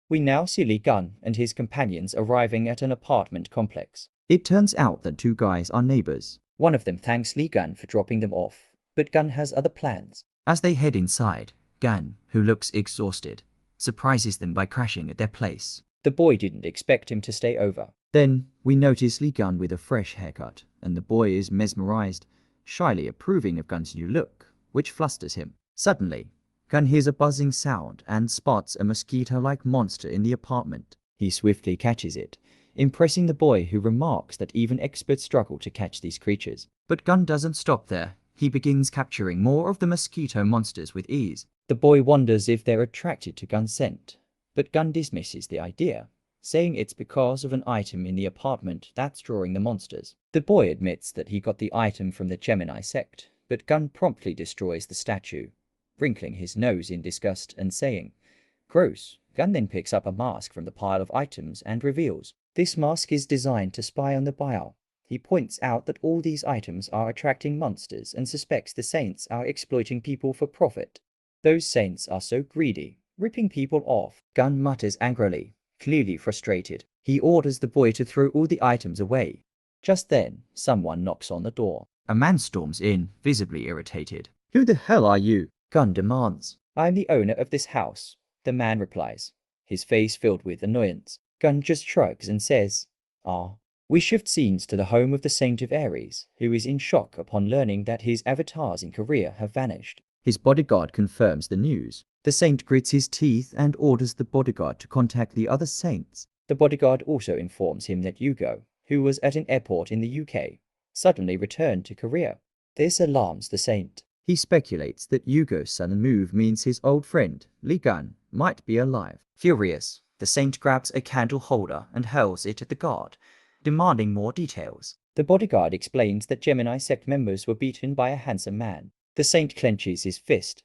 We now see Li Gun and his companions arriving at an apartment complex. It turns out that two guys are neighbors. One of them thanks Li Gun for dropping them off, but Gun has other plans. As they head inside, Gun, who looks exhausted, surprises them by crashing at their place. The boy didn't expect him to stay over. Then we notice Li Gun with a fresh haircut, and the boy is mesmerized, shyly approving of Gun's new look, which flusters him. Suddenly, Gun hears a buzzing sound and spots a mosquito-like monster in the apartment. He swiftly catches it, impressing the boy, who remarks that even experts struggle to catch these creatures. But Gun doesn't stop there. He begins capturing more of the mosquito monsters with ease. The boy wonders if they're attracted to Gun's scent, but Gun dismisses the idea, saying it's because of an item in the apartment that's drawing the monsters. The boy admits that he got the item from the Gemini sect, but Gun promptly destroys the statue, wrinkling his nose in disgust and saying, "Gross." Gun then picks up a mask from the pile of items and reveals, this mask is designed to spy on the buyer. He points out that all these items are attracting monsters and suspects the saints are exploiting people for profit. Those saints are so greedy, ripping people off. Gun mutters angrily, clearly frustrated. He orders the boy to throw all the items away. Just then, someone knocks on the door. A man storms in, visibly irritated. "Who the hell are you?" Gun demands. "I'm the owner of this house," the man replies, his face filled with annoyance. Gun just shrugs and says, "Ah." We shift scenes to the home of the Saint of Aries, who is in shock upon learning that his avatars in Korea have vanished. His bodyguard confirms the news. The saint grits his teeth and orders the bodyguard to contact the other saints. The bodyguard also informs him that Hugo, who was at an airport in the UK, suddenly returned to Korea. This alarms the saint. He speculates that Hugo's sudden move means his old friend, Li Gun, might be alive. Furious, the saint grabs a candle holder and hurls it at the guard, demanding more details. The bodyguard explains that Gemini sect members were beaten by a handsome man. The saint clenches his fist,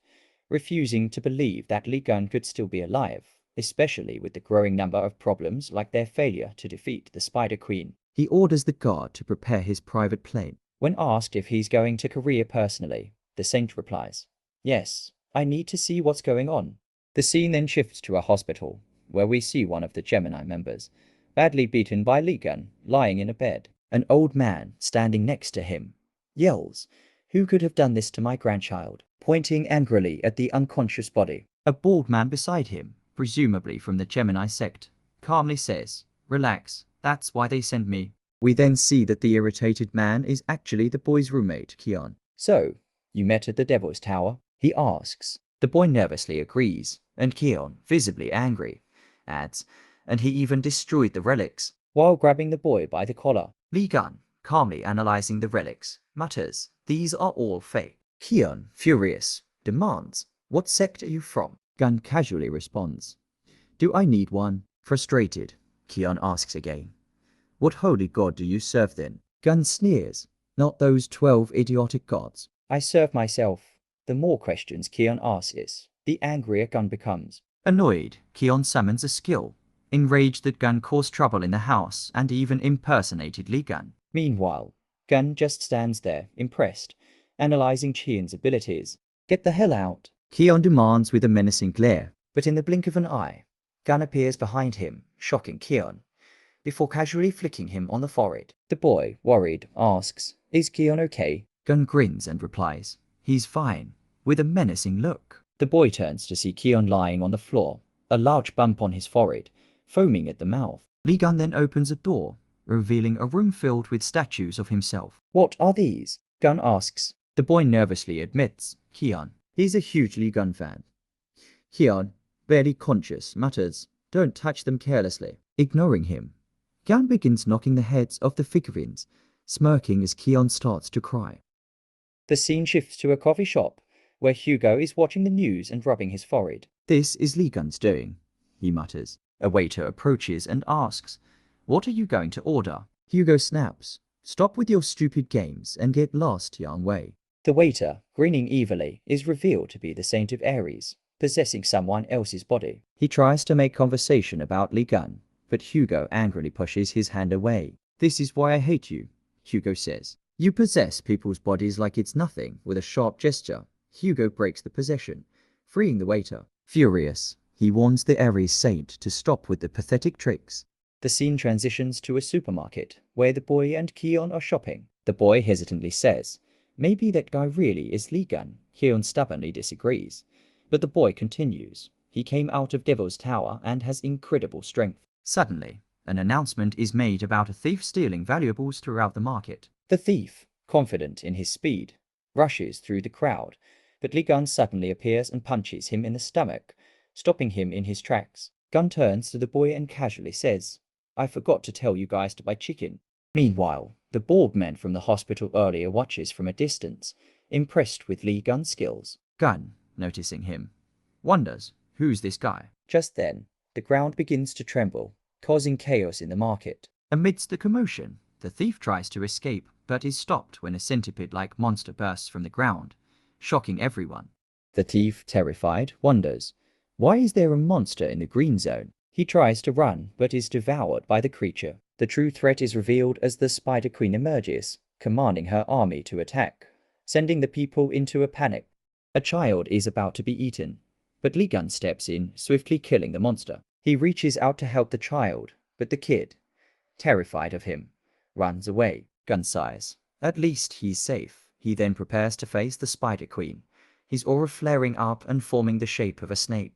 refusing to believe that Li Gun could still be alive, especially with the growing number of problems like their failure to defeat the Spider Queen. He orders the guard to prepare his private plane. When asked if he's going to Korea personally, the saint replies, "Yes, I need to see what's going on." The scene then shifts to a hospital, where we see one of the Gemini members, badly beaten by Li Gun, lying in a bed. An old man, standing next to him, yells, "Who could have done this to my grandchild?" pointing angrily at the unconscious body. A bald man beside him, presumably from the Gemini sect, calmly says, "Relax, that's why they sent me." We then see that the irritated man is actually the boy's roommate, Keon. "So, you met at the Devil's Tower?" he asks. The boy nervously agrees, and Keon, visibly angry, adds, "And he even destroyed the relics." While grabbing the boy by the collar, Li Gun, calmly analyzing the relics, mutters, "These are all fake." Keon, furious, demands, "What sect are you from?" Gun casually responds, "Do I need one?" Frustrated, Keon asks again, "What holy god do you serve then?" Gun sneers, "Not those 12 idiotic gods." "I serve myself." The more questions Keon asks, the angrier Gun becomes. Annoyed, Keon summons a skill, enraged that Gun caused trouble in the house and even impersonated Li Gun. Meanwhile, Gun just stands there, impressed, analyzing Keon's abilities. "Get the hell out," Keon demands with a menacing glare. but in the blink of an eye, Gun appears behind him, shocking Keon, before casually flicking him on the forehead. The boy, worried, asks, "Is Keon okay?" Gun grins and replies, "He's fine," with a menacing look. The boy turns to see Keon lying on the floor, a large bump on his forehead, foaming at the mouth. Li Gun then opens a door, revealing a room filled with statues of himself. "What are these?" Gun asks. The boy nervously admits, Keon. He's a huge Li Gun fan. Keon, barely conscious, mutters, "Don't touch them carelessly." Ignoring him, Gun begins knocking the heads off the figurines, smirking as Keon starts to cry. The scene shifts to a coffee shop, where Hugo is watching the news and rubbing his forehead. "This is Li Gun's doing," he mutters. A waiter approaches and asks, "What are you going to order?" Hugo snaps, "Stop with your stupid games and get lost, young Wei." The waiter, grinning evilly, is revealed to be the Saint of Aries, possessing someone else's body. He tries to make conversation about Li Gun, but Hugo angrily pushes his hand away. "This is why I hate you," Hugo says. "You possess people's bodies like it's nothing." With a sharp gesture, Hugo breaks the possession, freeing the waiter. Furious, He warns the Aries saint to stop with the pathetic tricks. The scene transitions to a supermarket, where the boy and Keon are shopping. The boy hesitantly says, "Maybe that guy really is Lee Gun." Keon stubbornly disagrees. But the boy continues, "He came out of Devil's Tower and has incredible strength." Suddenly, an announcement is made about a thief stealing valuables throughout the market. The thief, confident in his speed, rushes through the crowd, but Lee Gun suddenly appears and punches him in the stomach, stopping him in his tracks. Gun turns to the boy and casually says, "I forgot to tell you guys to buy chicken." Meanwhile, the bald man from the hospital earlier watches from a distance, impressed with Lee Gun's skills. Gun, noticing him, wonders, who's this guy? Just then, the ground begins to tremble, causing chaos in the market. Amidst the commotion, the thief tries to escape but is stopped when a centipede-like monster bursts from the ground, shocking everyone. The thief, terrified, wonders, why is there a monster in the green zone? He tries to run but is devoured by the creature. The true threat is revealed as the Spider Queen emerges, commanding her army to attack, sending the people into a panic. A child is about to be eaten, but Lee Gun steps in, swiftly killing the monster. He reaches out to help the child, but the kid, terrified of him, runs away. Gun sighs. At least he's safe. He then prepares to face the Spider Queen, his aura flaring up and forming the shape of a snake.